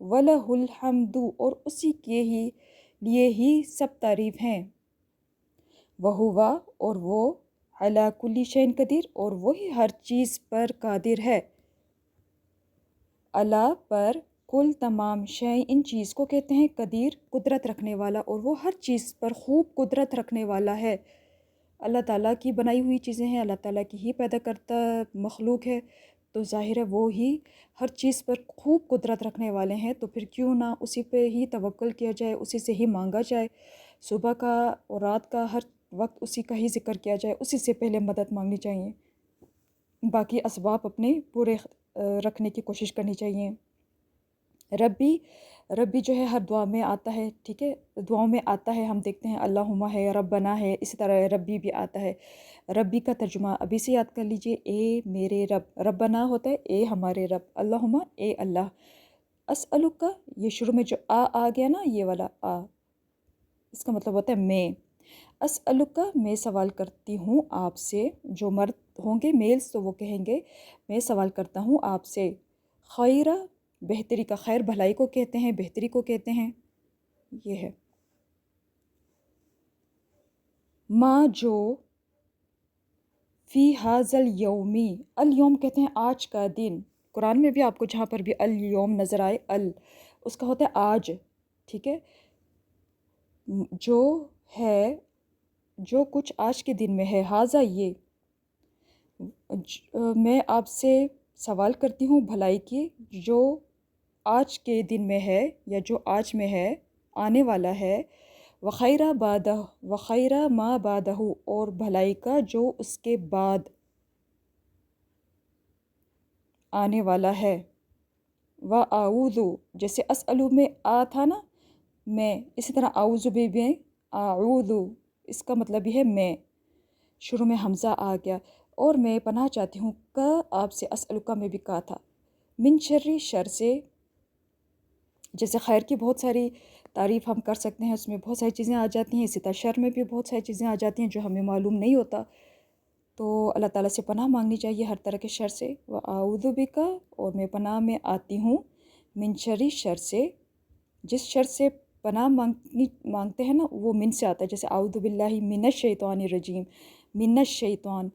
وَلَهُ الْحَمْدُ اور اسی کے ہی لیے ہی سب تعریف ہیں، وَهُوَ اور وہ عَلَى كُلِّ شَيْءٍ قدیر اور وہی ہر چیز پر قادر ہے، اللہ پر کل تمام شے ان چیز کو کہتے ہیں، قدیر قدرت رکھنے والا، اور وہ ہر چیز پر خوب قدرت رکھنے والا ہے۔ اللہ تعالیٰ کی بنائی ہوئی چیزیں ہیں، اللہ تعالیٰ کی ہی پیدا کرتا مخلوق ہے، تو ظاہر ہے وہ ہی ہر چیز پر خوب قدرت رکھنے والے ہیں، تو پھر کیوں نہ اسی پہ ہی توکل کیا جائے، اسی سے ہی مانگا جائے، صبح کا اور رات کا ہر وقت اسی کا ہی ذکر کیا جائے، اسی سے پہلے مدد مانگنی چاہیے، باقی اسباب اپنے پورے رکھنے کی کوشش کرنی چاہیے۔ ربی ربی جو ہے ہر دعا میں آتا ہے، ٹھیک ہے، دعاؤں میں آتا ہے، ہم دیکھتے ہیں اللہم ہے، ربنا ہے، اسی طرح ربی بھی آتا ہے۔ ربی کا ترجمہ ابھی سے یاد کر لیجئے، اے میرے رب، ربنا ہوتا ہے اے ہمارے رب، اللہم اے اللہ، اسألک کا یہ شروع میں جو آ گیا نا، یہ والا آ، اس کا مطلب ہوتا ہے میں، اسألک کا میں سوال کرتی ہوں آپ سے، جو مرد ہوں گے میلز تو وہ کہیں گے میں سوال کرتا ہوں آپ سے، خیرہ بہتری کا، خیر بھلائی کو کہتے ہیں، بہتری کو کہتے ہیں، یہ ہے ما جو فی حاذل یومی، الیوم کہتے ہیں آج کا دن، قرآن میں بھی آپ کو جہاں پر بھی الیوم نظر آئے اس کا ہوتا ہے آج، ٹھیک ہے، جو ہے جو کچھ آج کے دن میں ہے، حاذا یہ، میں آپ سے سوال کرتی ہوں بھلائی کی جو آج کے دن میں ہے یا جو آج میں ہے، آنے والا ہے، وخیرہ بادہ وخیرہ ما بادہ اور بھلائی کا جو اس کے بعد آنے والا ہے، وَأَعُوذُ جیسے اسألو میں آ تھا نا میں، اسی طرح اعوذ بھی اعوذ، اس کا مطلب یہ ہے میں، شروع میں حمزہ آ گیا، اور میں پناہ چاہتی ہوں کا آپ سے، اسألک میں بھی کہا تھا، من شر شر سے، جیسے خیر کی بہت ساری تعریف ہم کر سکتے ہیں، اس میں بہت ساری چیزیں آ جاتی ہیں، اسی طرح شر میں بھی بہت ساری چیزیں آ جاتی ہیں جو ہمیں معلوم نہیں ہوتا، تو اللہ تعالیٰ سے پناہ مانگنی چاہیے ہر طرح کے شر سے، وَأَعُوذُ بِکَ اور میں پناہ میں آتی ہوں، من شر شر سے، جس شر سے پناہ مانگتے ہیں نا وہ من سے آتا ہے، جیسے اعوذ باللہ من الشیطان الرجیم، من الشیطان،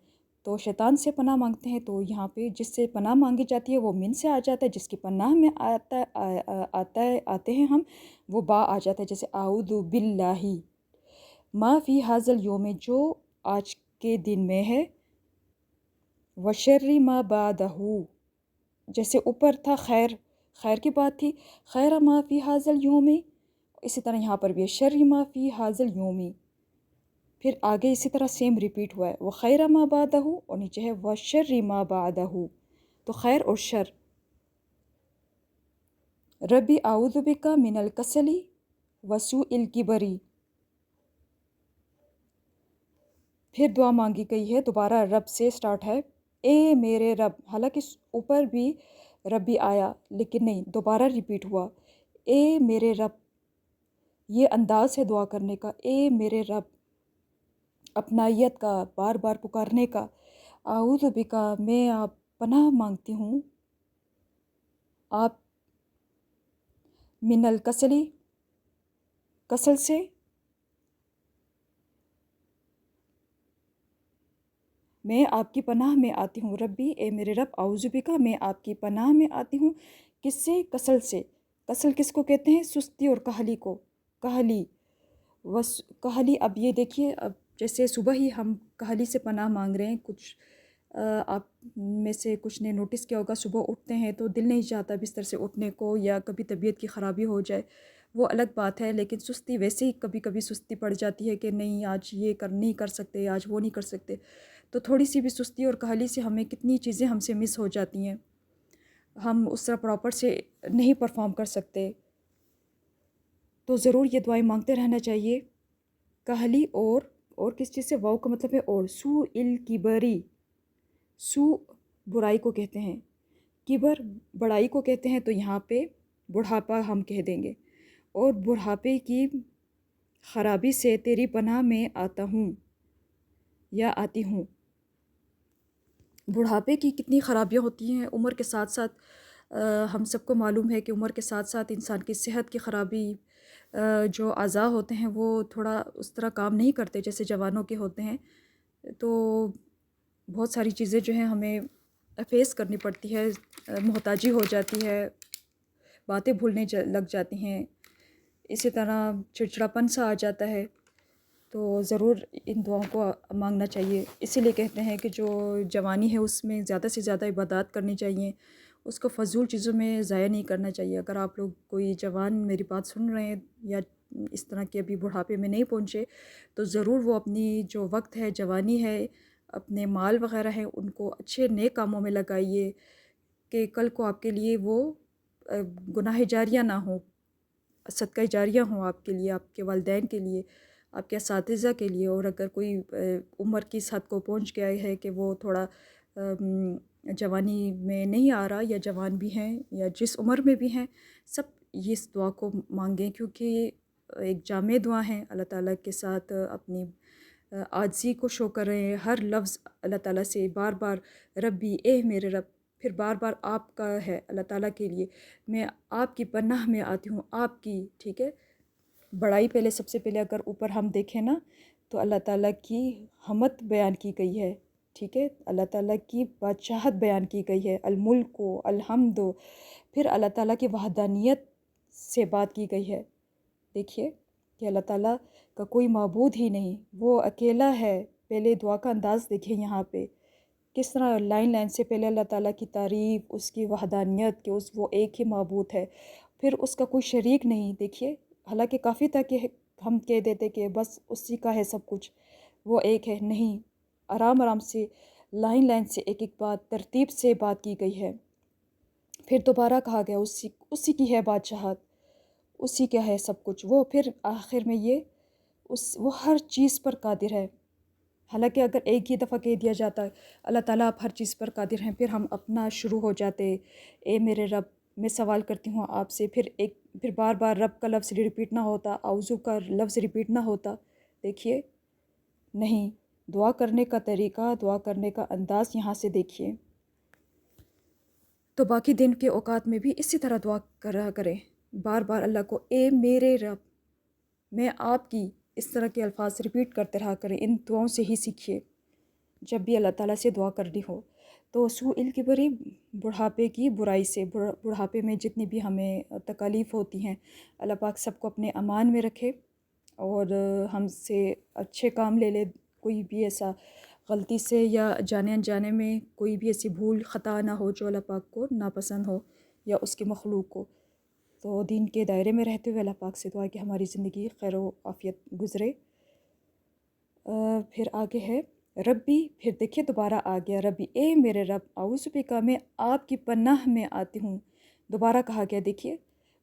تو شیطان سے پناہ مانگتے ہیں، تو یہاں پہ جس سے پناہ مانگی جاتی ہے وہ من سے آ جاتا ہے، جس کی پناہ میں آتے ہیں ہم، وہ با آ جاتا ہے، جیسے اعوذ باللہ ما فی حاذل یوم جو آج کے دن میں ہے، وشر ما بعدہ جیسے اوپر تھا خیر، خیر کی بات تھی، خیر ما فی حاذل یوم، اسی طرح یہاں پر بھی شر ما فی حاذل یوم، پھر آگے اسی طرح سیم ریپیٹ ہوا ہے، وخیر ما بعدہ اور نیچے ہے وشر ما بعدہ، تو خیر اور شر۔ ربی اعوذ بک من الکسل وسوء الکبر، پھر دعا مانگی گئی ہے دوبارہ رب سے سٹارٹ ہے، اے میرے رب، حالانکہ اوپر بھی ربی آیا لیکن نہیں، دوبارہ ریپیٹ ہوا، اے میرے رب، یہ انداز ہے دعا کرنے کا، اے میرے رب، اپنائیت کا، بار بار پکارنے کا، اعوذ بکا میں آپ پناہ مانگتی ہوں آپ، من الکسلی کسل سے، میں آپ کی پناہ میں آتی ہوں، ربی اے میرے رب، اعوذ بکا میں آپ کی پناہ میں آتی ہوں، کس سے؟ کسل سے، کسل کس کو کہتے ہیں؟ سستی اور کہلی کو، کہلی، کہلی، اب یہ دیکھیے، اب جیسے صبح ہی ہم کہلی سے پناہ مانگ رہے ہیں، کچھ آپ میں سے کچھ نے نوٹس کیا ہوگا، صبح اٹھتے ہیں تو دل نہیں چاہتا بستر سے اٹھنے کو، یا کبھی طبیعت کی خرابی ہو جائے، وہ الگ بات ہے، لیکن سستی ویسے ہی کبھی کبھی سستی پڑ جاتی ہے کہ نہیں آج یہ نہیں کر سکتے، آج وہ نہیں کر سکتے، تو تھوڑی سی بھی سستی اور کہلی سے ہمیں کتنی چیزیں ہم سے مس ہو جاتی ہیں، ہم اس طرح پراپر سے نہیں پرفارم کر سکتے، تو ضرور یہ دعائیں مانگتے رہنا چاہیے، کہلی اور کس چیز سے؟ واو کا مطلب ہے اور، سوء الکبری، سوء برائی کو کہتے ہیں، کبر بڑائی کو کہتے ہیں، تو یہاں پہ بڑھاپا ہم کہہ دیں گے، اور بڑھاپے کی خرابی سے تیری پناہ میں آتا ہوں یا آتی ہوں۔ بڑھاپے کی کتنی خرابیاں ہوتی ہیں، عمر کے ساتھ ساتھ ہم سب کو معلوم ہے کہ عمر کے ساتھ ساتھ انسان کی صحت کی خرابی، جو اعضاء ہوتے ہیں وہ تھوڑا اس طرح کام نہیں کرتے جیسے جوانوں کے ہوتے ہیں، تو بہت ساری چیزیں جو ہیں ہمیں فیس کرنی پڑتی ہے، محتاجی ہو جاتی ہے، باتیں بھولنے لگ جاتی ہیں، اسی طرح چڑچڑاپن سا آ جاتا ہے، تو ضرور ان دعاؤں کو مانگنا چاہیے۔ اسی لیے کہتے ہیں کہ جو جوانی ہے اس میں زیادہ سے زیادہ عبادات کرنی چاہیے، اس کو فضول چیزوں میں ضائع نہیں کرنا چاہیے۔ اگر آپ لوگ کوئی جوان میری بات سن رہے ہیں یا اس طرح کے ابھی بڑھاپے میں نہیں پہنچے، تو ضرور وہ اپنی جو وقت ہے، جوانی ہے، اپنے مال وغیرہ ہیں، ان کو اچھے نیک کاموں میں لگائیے کہ کل کو آپ کے لیے وہ گناہ جاریہ نہ ہو، صدقہ جاریہ ہوں آپ کے لیے، آپ کے والدین کے لیے، آپ کے اساتذہ کے لیے۔ اور اگر کوئی عمر کی اس حد کو پہنچ گیا ہے کہ وہ تھوڑا جوانی میں نہیں آ رہا، یا جوان بھی ہیں یا جس عمر میں بھی ہیں، سب یہ اس دعا کو مانگیں، کیونکہ یہ ایک جامع دعا ہے۔ اللہ تعالیٰ کے ساتھ اپنی عاجزی کو شو کریں، ہر لفظ اللہ تعالیٰ سے بار بار ربی، اے میرے رب، پھر بار بار آپ کا ہے اللہ تعالیٰ کے لیے، میں آپ کی پناہ میں آتی ہوں، آپ کی، ٹھیک ہے۔ بڑائی پہلے، سب سے پہلے اگر اوپر ہم دیکھیں نا تو اللہ تعالیٰ کی حمد بیان کی گئی ہے، ٹھیک ہے، اللہ تعالیٰ کی بادشاہت بیان کی گئی ہے، الملک و الحمد، پھر اللہ تعالیٰ کی وحدانیت سے بات کی گئی ہے۔ دیکھیے کہ اللہ تعالیٰ کا کوئی معبود ہی نہیں، وہ اکیلا ہے۔ پہلے دعا کا انداز دیکھیں یہاں پہ کس طرح لائن سے پہلے اللہ تعالیٰ کی تعریف، اس کی وحدانیت کہ وہ ایک ہی معبود ہے، پھر اس کا کوئی شریک نہیں۔ دیکھیے، حالانکہ کافی تک کہ ہم کہہ دیتے کہ بس اسی کا ہے سب کچھ، وہ ایک ہے، نہیں، آرام آرام سے لائن سے ایک ایک بات ترتیب سے بات کی گئی ہے۔ پھر دوبارہ کہا گیا اسی کی ہے بادشاہت، اسی کا ہے سب کچھ، وہ پھر آخر میں یہ وہ ہر چیز پر قادر ہے۔ حالانکہ اگر ایک ہی دفعہ کہہ دیا جاتا ہے اللہ تعالیٰ آپ ہر چیز پر قادر ہیں، پھر ہم اپنا شروع ہو جاتے، اے میرے رب میں سوال کرتی ہوں آپ سے، پھر بار بار رب کا لفظ ریپیٹ نہ ہوتا، اعوذ کا لفظ ریپیٹ نہ ہوتا۔ دیکھیے، نہیں، دعا کرنے کا طریقہ، دعا کرنے کا انداز یہاں سے دیکھیے۔ تو باقی دن کے اوقات میں بھی اسی طرح دعا کرا کریں، بار بار اللہ کو اے میرے رب میں آپ کی، اس طرح کے الفاظ ریپیٹ کرتے رہا کریں۔ ان دعاؤں سے ہی سیکھیے جب بھی اللہ تعالیٰ سے دعا کرنی ہو۔ تو سوء الکبری، بڑھاپے کی برائی سے، بڑھاپے میں جتنی بھی ہمیں تکالیف ہوتی ہیں، اللہ پاک سب کو اپنے امان میں رکھے اور ہم سے اچھے کام لے لے۔ کوئی بھی ایسا غلطی سے یا جانے انجانے میں کوئی بھی ایسی بھول خطا نہ ہو جو اللہ پاک کو ناپسند ہو یا اس کی مخلوق کو۔ تو دین کے دائرے میں رہتے ہوئے اللہ پاک سے دعا ہے کہ ہماری زندگی خیر و عافیت گزرے۔ پھر آگے ہے ربی، پھر دیکھیے دوبارہ آ گیا ربی، اے میرے رب، اعوذ بک، میں آپ کی پناہ میں آتی ہوں، دوبارہ کہا گیا۔ دیکھیے،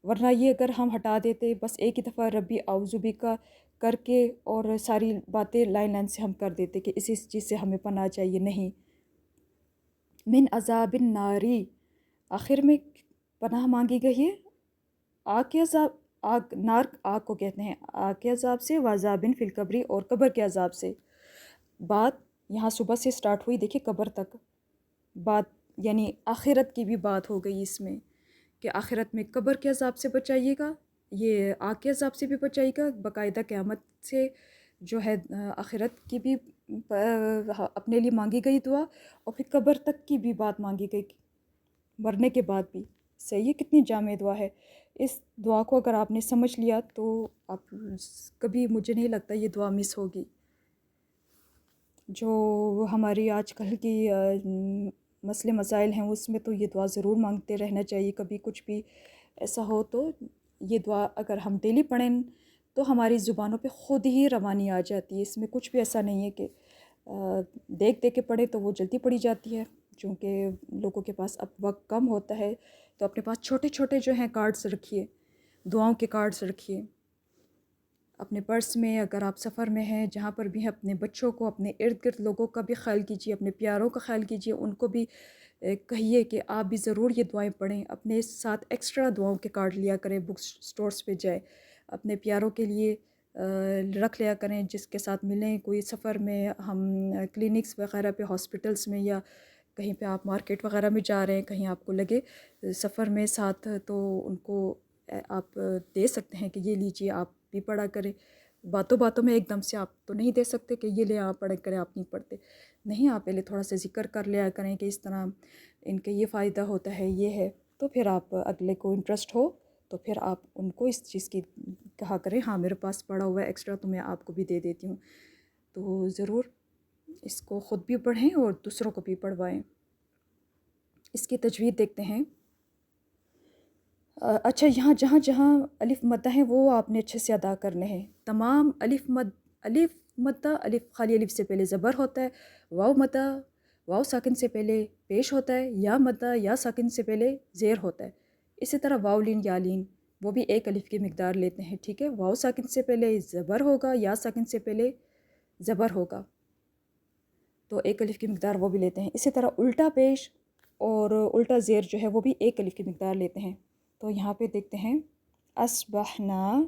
ورنہ یہ اگر ہم ہٹا دیتے بس ایک ہی دفعہ ربی اعوذ بک کر کے اور ساری باتیں لائن سے ہم کر دیتے کہ اسی چیز سے ہمیں پناہ چاہیے، نہیں، من عذاب الناری، آخر میں پناہ مانگی گئی ہے آگ کے عذاب، نار آگ کو کہتے ہیں، آگ کے عذاب سے، وعذابن فی القبری، اور قبر کے عذاب سے۔ بات یہاں صبح سے سٹارٹ ہوئی، دیکھیے قبر تک بات، یعنی آخرت کی بھی بات ہو گئی اس میں کہ آخرت میں قبر کے عذاب سے بچائیے گا، یہ آگ کے عذاب سے بھی بچائیے گا، باقاعدہ قیامت سے جو ہے آخرت کی بھی اپنے لیے مانگی گئی دعا، اور پھر قبر تک کی بھی بات مانگی گئی، مرنے کے بعد بھی۔ صحیح ہے، کتنی جامع دعا ہے۔ اس دعا کو اگر آپ نے سمجھ لیا تو آپ کبھی، مجھے نہیں لگتا یہ دعا مس ہوگی۔ جو ہماری آج کل کی مسئلے مسائل ہیں اس میں تو یہ دعا ضرور مانگتے رہنا چاہیے۔ کبھی کچھ بھی ایسا ہو تو یہ دعا اگر ہم ڈیلی پڑھیں تو ہماری زبانوں پہ خود ہی روانی آ جاتی ہے۔ اس میں کچھ بھی ایسا نہیں ہے کہ دیکھ کے پڑھیں تو وہ جلدی پڑھی جاتی ہے، چونکہ لوگوں کے پاس اب وقت کم ہوتا ہے، تو اپنے پاس چھوٹے چھوٹے جو ہیں کارڈز رکھیے، دعاؤں کے کارڈز رکھیے اپنے پرس میں۔ اگر آپ سفر میں ہیں، جہاں پر بھی ہیں، اپنے بچوں کو، اپنے ارد گرد لوگوں کا بھی خیال کیجیے، اپنے پیاروں کا خیال کیجیے، ان کو بھی کہیے کہ آپ بھی ضرور یہ دعائیں پڑھیں۔ اپنے ساتھ ایکسٹرا دعاؤں کے کارڈ لیا کریں، بک سٹورز پہ جائے، اپنے پیاروں کے لیے رکھ لیا کریں، جس کے ساتھ ملیں کوئی سفر میں، ہم کلینکس وغیرہ پہ، ہاسپٹلس میں، یا کہیں پہ آپ مارکیٹ وغیرہ میں جا رہے ہیں، کہیں آپ کو لگے سفر میں ساتھ، تو ان کو آپ دے سکتے ہیں کہ یہ لیجیے آپ بھی پڑھا کریں۔ باتوں باتوں میں ایک دم سے آپ تو نہیں دے سکتے کہ یہ لے آپ پڑھا کریں، آپ نہیں پڑھتے، نہیں، آپ پہلے تھوڑا سا ذکر کر لیا کریں کہ اس طرح ان کے یہ فائدہ ہوتا ہے، یہ ہے، تو پھر آپ اگلے کو انٹرسٹ ہو تو پھر آپ ان کو اس چیز کی کہا کریں، ہاں میرے پاس پڑا ہوا ہے ایکسٹرا تو میں آپ کو بھی دے دیتی ہوں۔ تو ضرور اس کو خود بھی پڑھیں اور دوسروں کو بھی پڑھوائیں۔ اس کی تجوید دیکھتے ہیں۔ اچھا، یہاں جہاں جہاں الف مدہ ہیں وہ آپ نے اچھے سے ادا کرنے ہیں۔ تمام الف مدہ، الف خالی الف سے پہلے زبر ہوتا ہے، واو مدہ واو ساکن سے پہلے پیش ہوتا ہے، یا مدہ یا ساکن سے پہلے زیر ہوتا ہے۔ اسی طرح واو لین یا لین وہ بھی ایک الف کی مقدار لیتے ہیں، ٹھیک ہے، واو ساکن سے پہلے زبر ہوگا، یا ساکن سے پہلے زبر ہوگا، تو ایک الف کی مقدار وہ بھی لیتے ہیں۔ اسی طرح الٹا پیش اور الٹا زیر جو ہے وہ بھی ایک الف کی مقدار لیتے ہیں۔ تو یہاں پہ دیکھتے ہیں، اصبحنا،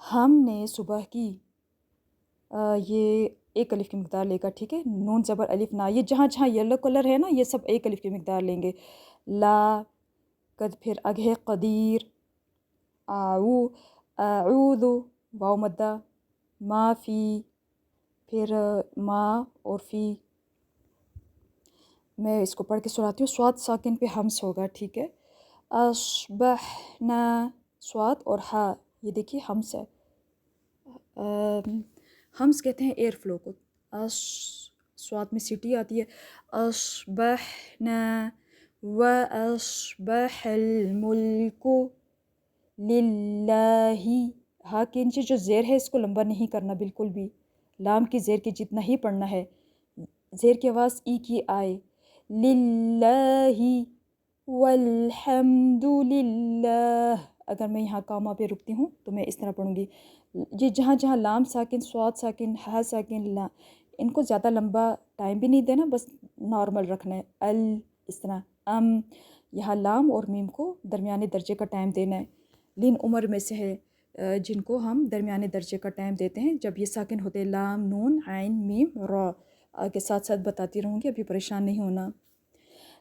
ہم نے صبح کی، یہ ایک الف کی مقدار لے گا، ٹھیک ہے، نون زبر الف نا، یہ جہاں جہاں یلو کلر ہے نا یہ سب ایک الف کی مقدار لیں گے۔ لا، پھر اگے قدیر، اعوذ، واو مدہ، ما فی، پھر ما اور فی، میں اس کو پڑھ کے سناتی ہوں، سواد ساکن پہ ہمس ہوگا، ٹھیک ہے، اصبحنا، سواد اور ہا، یہ دیکھیے ہمس ہے، ہمس کہتے ہیں ایئر فلو کو، سواد میں سیٹی آتی ہے، اصبحنا واصبح الملک للہ، ہا کے نیچے جو زیر ہے اس کو لمبا نہیں کرنا بالکل بھی، لام کی زیر کے جتنا ہی پڑھنا ہے، زیر کی آواز ای کی آئے، للہ والحمد للہ، اگر میں یہاں کاما پہ رکتی ہوں تو میں اس طرح پڑھوں گی، یہ جہاں جہاں لام ساکن، سواد ساکن، ہا ساکن، لا، ان کو زیادہ لمبا ٹائم بھی نہیں دینا، بس نارمل رکھنا ہے، اس طرح، یہاں لام اور میم کو درمیانے درجے کا ٹائم دینا ہے۔ لین عمر میں سے ہے جن کو ہم درمیانے درجے کا ٹائم دیتے ہیں جب یہ ساکن ہوتے ہیں، لام، نون، عین، میم، را، آگے ساتھ ساتھ بتاتی رہوں گی، ابھی پریشان نہیں ہونا۔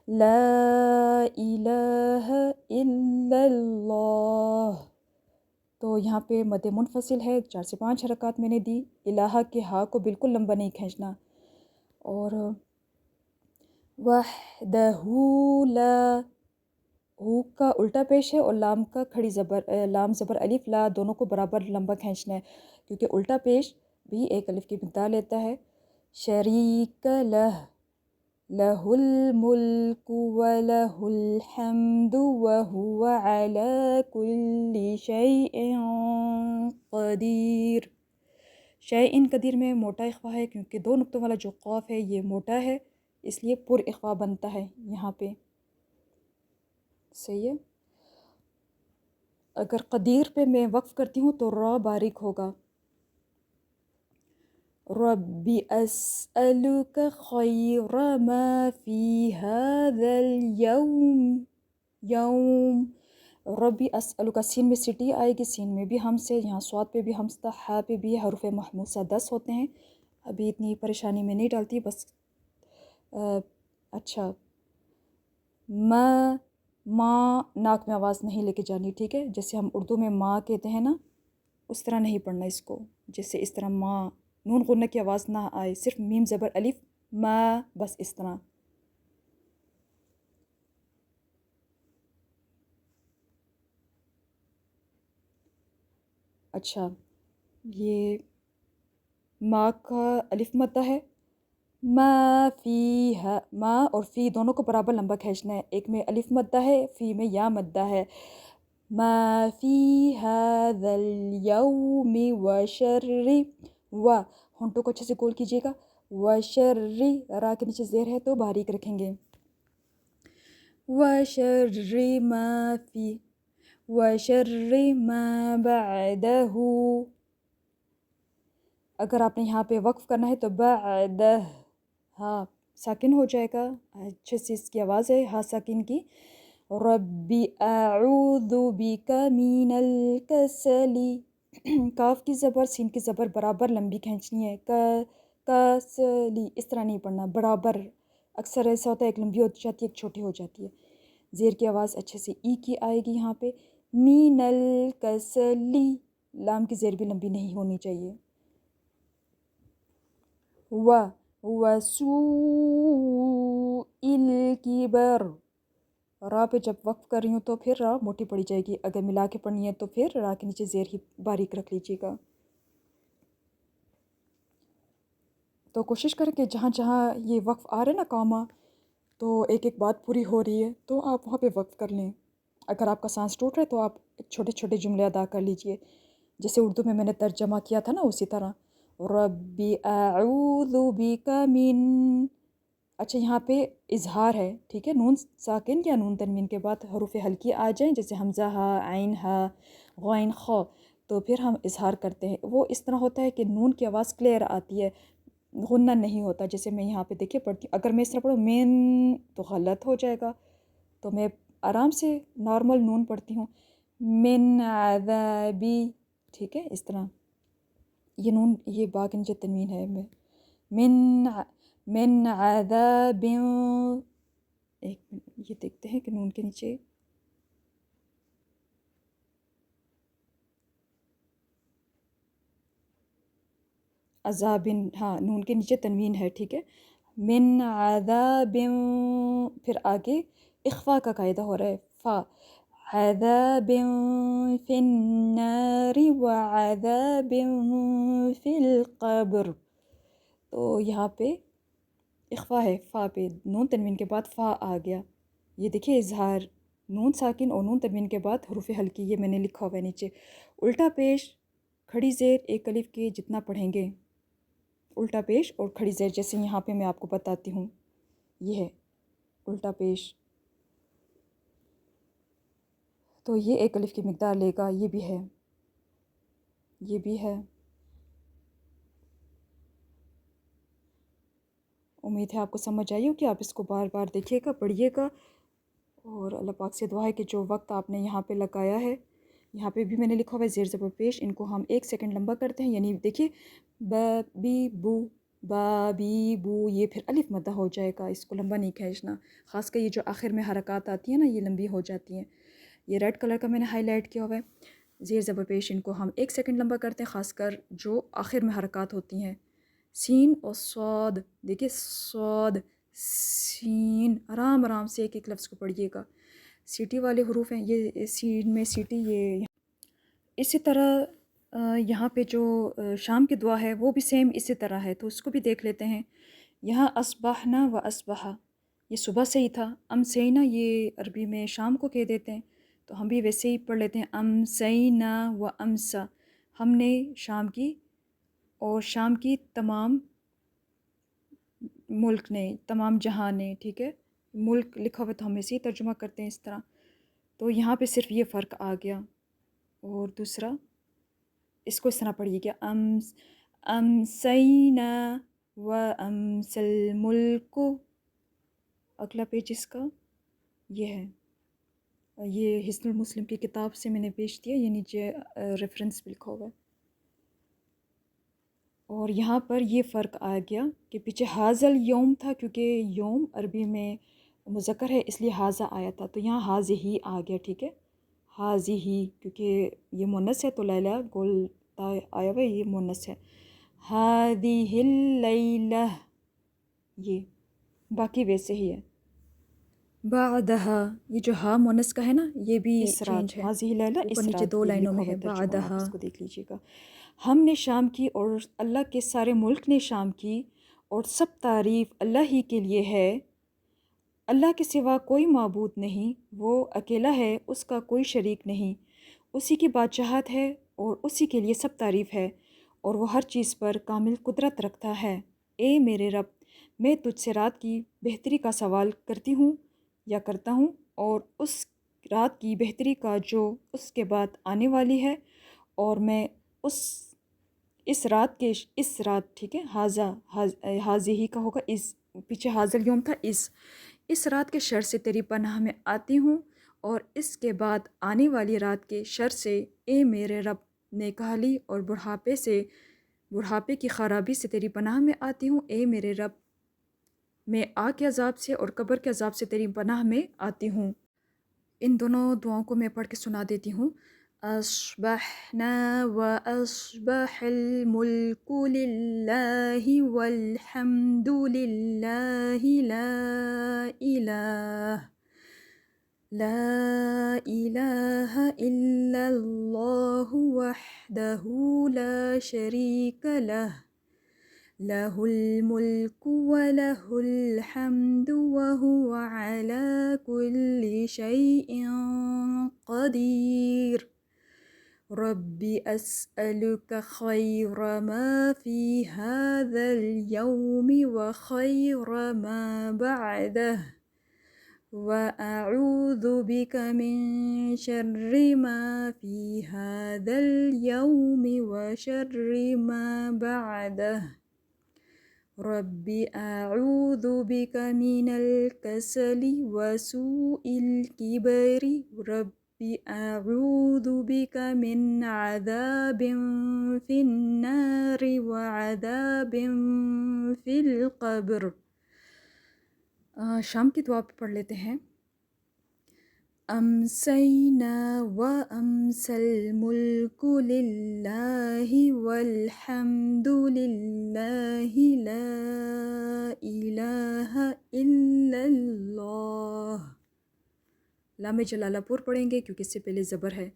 لا الہ الا اللہ، تو یہاں پہ مد منفصل ہے، 4 سے 5 حرکات میں نے دی، الہ کے ہا کو بالکل لمبا نہیں کھینچنا، اور وحدہ لا، ہو کا الٹا پیش ہے اور لام کا کھڑی زبر، لام زبر الف لا دونوں کو برابر لمبا کھینچنا ہے، کیونکہ الٹا پیش بھی ایک الف کی مقدار لیتا ہے۔ شریک لہ، لہ الملک ولہ الحمد وہو علی کل شیء قدیر، شیء قدیر میں موٹا اخفا ہے کیونکہ 2 نقطوں والا جو قاف ہے یہ موٹا ہے، اس لیے پر اخفا بنتا ہے یہاں پہ، صحیح ہے۔ اگر قدیر پہ میں وقف کرتی ہوں تو را باریک ہوگا، ربی اسألک خیر ما فی هذا اليوم، یوم، ربی اسألک، سین میں سٹی آئے گی، سین میں بھی ہمس ہے، یہاں سواد پہ بھی ہمس تھا، ہا پہ بھی، حروف محموسہ 10 ہوتے ہیں، ابھی اتنی پریشانی میں نہیں ڈالتی، بس اچھا، ماں ناک میں آواز نہیں لے کے جانی، ٹھیک ہے، جیسے ہم اردو میں ماں کہتے ہیں نا اس طرح نہیں پڑھنا اس کو، جیسے اس طرح ماں، نون غنہ کی آواز نہ آئے، صرف میم زبر الف ما، بس اس طرح۔ اچھا، یہ ما کا الف مدہ ہے، ما فی ہے، ما اور فی دونوں کو برابر لمبا کھینچنا ہے، ایک میں الف مدہ ہے، فی میں یا مدہ ہے، ما فی هذا اليوم وشر، و ہونٹوں کو اچھے سے گول کیجیے گا، وشر، را کے نیچے زیر ہے تو باریک رکھیں گے، وشر ما فی، وشر ما بعدہ، اگر آپ نے یہاں پہ وقف کرنا ہے تو بعدہ، ہاں ساکن ہو جائے گا، اچھے سے اس کی آواز ہے ہاں ساکن کی، ربی اعوذ بک من الکسل، کاف کی زبر سین کی زبر برابر لمبی کھینچنی ہے، کسلی، اس طرح نہیں پڑھنا، برابر اکثر ایسا ہوتا ہے ایک لمبی ہو جاتی ہے ایک چھوٹی ہو جاتی ہے. زیر کی آواز اچھے سے ای کی آئے گی یہاں پہ. مین الکسلی، لام کی زیر بھی لمبی نہیں ہونی چاہیے. وسوء الکبر، را پہ جب وقف کر رہی ہوں تو پھر را موٹی پڑی جائے گی، اگر ملا کے پڑھنی ہے تو پھر را کے نیچے زیر ہی باریک رکھ لیجیے گا. تو کوشش کریں کہ جہاں جہاں یہ وقف آ رہا ہے نا کامہ، تو ایک ایک بات پوری ہو رہی ہے تو آپ وہاں پہ وقف کر لیں. اگر آپ کا سانس ٹوٹ رہا ہے تو آپ چھوٹے چھوٹے جملے ادا کر لیجئے، جیسے اردو میں نے ترجمہ کیا تھا نا اسی طرح. ربی اعوذ بک من. اچھا یہاں پہ اظہار ہے، ٹھیک ہے، نون ساکن یا نون تنوین کے بعد حروف ہلکی آ جائیں جیسے حمزہ ہا، عین ہا، غین خا، تو پھر ہم اظہار کرتے ہیں. وہ اس طرح ہوتا ہے کہ نون کی آواز کلیئر آتی ہے، غنہ نہیں ہوتا. جیسے میں یہاں پہ دیکھیے پڑھتی ہوں، اگر میں اس طرح پڑھوں مین تو غلط ہو جائے گا، تو میں آرام سے نارمل نون پڑھتی ہوں، من عذابی، ٹھیک ہے اس طرح. یہ نون یہ با کے نیچے تنوین ہے. من عذاب. ایک منٹ یہ دیکھتے ہیں کہ نون کے نیچے عذاب، ہاں نون کے نیچے تنوین ہے، ٹھیک ہے. من عذاب، پھر آگے اخفا کا قاعدہ ہو رہا ہے. فا عذاب فی النار وعذاب فی القبر. تو یہاں پہ اخفا ہے، فا پہ نون تنوین کے بعد فا آ گیا. یہ دیکھیے اظہار نون ساکن اور نون تنوین کے بعد حروف ہلکی، یہ میں نے لکھا ہوا ہے نیچے. الٹا پیش کھڑی زیر ایک الف کے جتنا پڑھیں گے، الٹا پیش اور کھڑی زیر، جیسے یہاں پہ میں آپ کو بتاتی ہوں. یہ ہے الٹا پیش، تو یہ ایک الف کی مقدار لے گا. یہ بھی ہے، یہ بھی ہے. امید ہے آپ کو سمجھ آئی ہو کہ آپ اس کو بار بار دیکھیے گا، پڑھیے گا. اور اللہ پاک سے دعا ہے کہ جو وقت آپ نے یہاں پہ لگایا ہے، یہاں پہ بھی میں نے لکھا ہوا ہے زیر زبر پیش، ان کو ہم 1 سیکنڈ لمبا کرتے ہیں. یعنی دیکھیے بی بو، با بی بو، یہ پھر الف مدہ ہو جائے گا، اس کو لمبا نہیں کھینچنا. خاص کر یہ جو آخر میں حرکات آتی ہیں نا یہ لمبی ہو جاتی ہیں. یہ ریڈ کلر کا میں نے ہائی لائٹ کیا ہوا ہے. زیر زبر پیش ان کو ہم 1 سیکنڈ لمبا کرتے ہیں، خاص کر جو آخر میں حرکات ہوتی ہیں. سین اور صاد، دیکھیے صاد، سین، آرام آرام سے ایک ایک لفظ کو پڑھیے گا. سیٹی والے حروف ہیں یہ، سین میں سیٹی. یہ اسی طرح یہاں پہ جو شام کی دعا ہے وہ بھی سیم اسی طرح ہے، تو اس کو بھی دیکھ لیتے ہیں. یہاں اصبحنا و اصبحا، یہ صبح سے ہی تھا. امسینا یہ عربی میں شام کو کہہ دیتے ہیں، تو ہم بھی ویسے ہی پڑھ لیتے ہیں امسینا و امسا. ہم نے شام کی، اور شام کی تمام ملک نے، تمام جہاں نے، ٹھیک ہے. ملک لکھا ہوا تو ہم ایسے ہی ترجمہ کرتے ہیں اس طرح. تو یہاں پہ صرف یہ فرق آ گیا. اور دوسرا اس کو اس طرح پڑھیے کہ امسینا و امسل ملک. اگلا پیج اس کا یہ ہے، یہ حسن المسلم کی کتاب سے میں نے پیش دیا، یہ نیچے ریفرنس بھی لکھا ہوا ہے. اور یہاں پر یہ فرق آ گیا کہ پیچھے حاضل یوم تھا، کیونکہ یوم عربی میں مذکر ہے اس لیے حاضہ آیا تھا، تو یہاں حاضی ہی آ گیا، ٹھیک ہے. حاضی ہی کیونکہ یہ مونس ہے تو لیلہ گول تا آیا ہوا یہ مونس ہے. ہادیہ اللیلہ، یہ باقی ویسے ہی ہے. بعدہا، یہ جو ہا مونس کا ہے نا یہ بھی اس چینج رات، ہے، ہاضی لیلہ اوپر اس نیچے رات، 2 یہ لائنوں لکھا میں ہوا ہے. ترجمہ، آپ بعدہا، اس کو دیکھ لیجیے گا. ہم نے شام کی اور اللہ کے سارے ملک نے شام کی، اور سب تعریف اللہ ہی کے لیے ہے. اللہ کے سوا کوئی معبود نہیں، وہ اکیلا ہے، اس کا کوئی شریک نہیں. اسی کی بادشاہت ہے اور اسی کے لیے سب تعریف ہے، اور وہ ہر چیز پر کامل قدرت رکھتا ہے. اے میرے رب، میں تجھ سے رات کی بہتری کا سوال کرتی ہوں یا کرتا ہوں، اور اس رات کی بہتری کا جو اس کے بعد آنے والی ہے. اور میں اس رات کے، اس رات، ٹھیک ہے، حاضی ہی کا ہوگا، اس پیچھے حاضر یوم تھا. اس رات کے شر سے تیری پناہ میں آتی ہوں، اور اس کے بعد آنے والی رات کے شر سے. اے میرے رب، نیکہلی اور بڑھاپے کی خرابی سے تیری پناہ میں آتی ہوں. اے میرے رب، میں آگ کے عذاب سے اور قبر کے عذاب سے تیری پناہ میں آتی ہوں۔ ان دونوں دعاؤں کو میں پڑھ کے سنا دیتی ہوں۔ اصبحنا واصبح الملك لله والحمد لله لا إله إلا الله وحده لا شريك له له الملك وله الحمد وهو على كل شيء قدير رب أسألك خير ما في هذا اليوم وخير ما بعده وأعوذ بك من شر ما في هذا اليوم وشر ما بعده رب أعوذ بك من الكسل وسوء الكبر رب أعوذ بك من عذاب في النار وعذاب في القبر۔ شام کی دعا پہ پڑھ لیتے ہیں۔ امسینا وامسی الملک للہ والحمد للہ لا الہ الا اللہ۔ لام جلالہ پور پڑھیں گے کیونکہ اس سے پہلے زبر ہے۔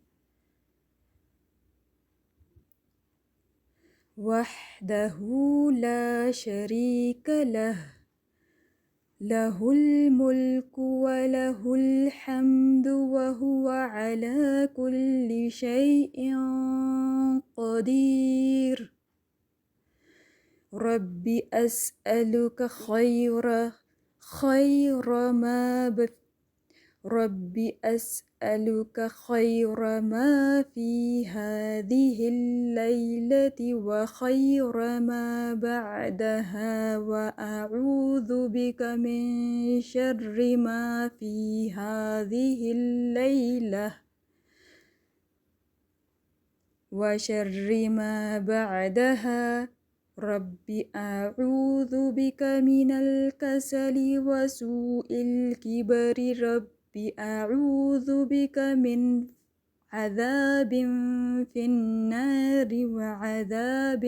وحدہ لا شریک لہ لہ الملک ولہ الحمد وہو علی کل شیء قدیر رب اسألک خیر ما رب أسألك خير ما في هذه الليلة وخير ما بعدها وأعوذ بك من شر ما في هذه الليلة وشر ما بعدها رب أعوذ بك من الكسل وسوء الكبر رب أعوذ بك من عذاب في النار وعذاب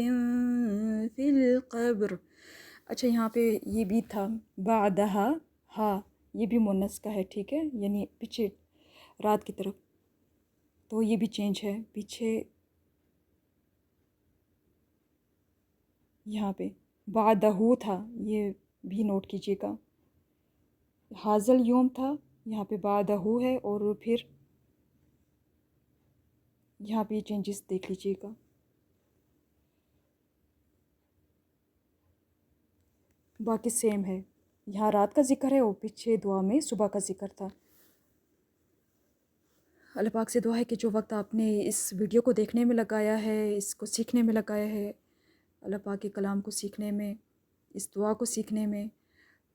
في القبر۔ اچھا یہاں پہ یہ بھی تھا بعدہا، ہاں یہ بھی مونس کا ہے، ٹھیک ہے، یعنی پیچھے رات کی طرف، تو یہ بھی چینج ہے پیچھے یہاں پہ بعدہو تھا، یہ بھی نوٹ کیجیے گا۔ حاضل یوم تھا، یہاں پہ بعدہو ہے، اور پھر یہاں پہ یہ چینجز دیکھ لیجیے گا۔ باقی سیم ہے، یہاں رات کا ذکر ہے اور پیچھے دعا میں صبح کا ذکر تھا۔ اللہ پاک سے دعا ہے کہ جو وقت آپ نے اس ویڈیو کو دیکھنے میں لگایا ہے، اس کو سیکھنے میں لگایا ہے، اللہ پاک کے کلام کو سیکھنے میں، اس دعا کو سیکھنے میں،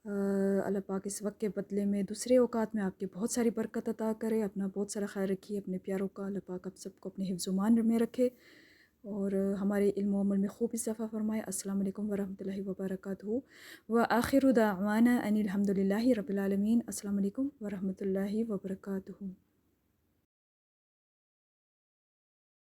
اللہ پاک اس وقت کے بدلے میں دوسرے اوقات میں آپ کے بہت ساری برکت عطا کرے۔ اپنا بہت سارا خیال رکھیے، اپنے پیاروں کا اللہ پاک آپ سب کو اپنے حفظ و امان میں رکھے، اور ہمارے علم و عمل میں خوب اضافہ فرمائے۔ السلام علیکم ورحمۃ اللہ وبرکاتہ، وآخر دعوانا ان الحمد للہ رب العالمین۔ السلام علیکم ورحمۃ اللہ وبرکاتہ۔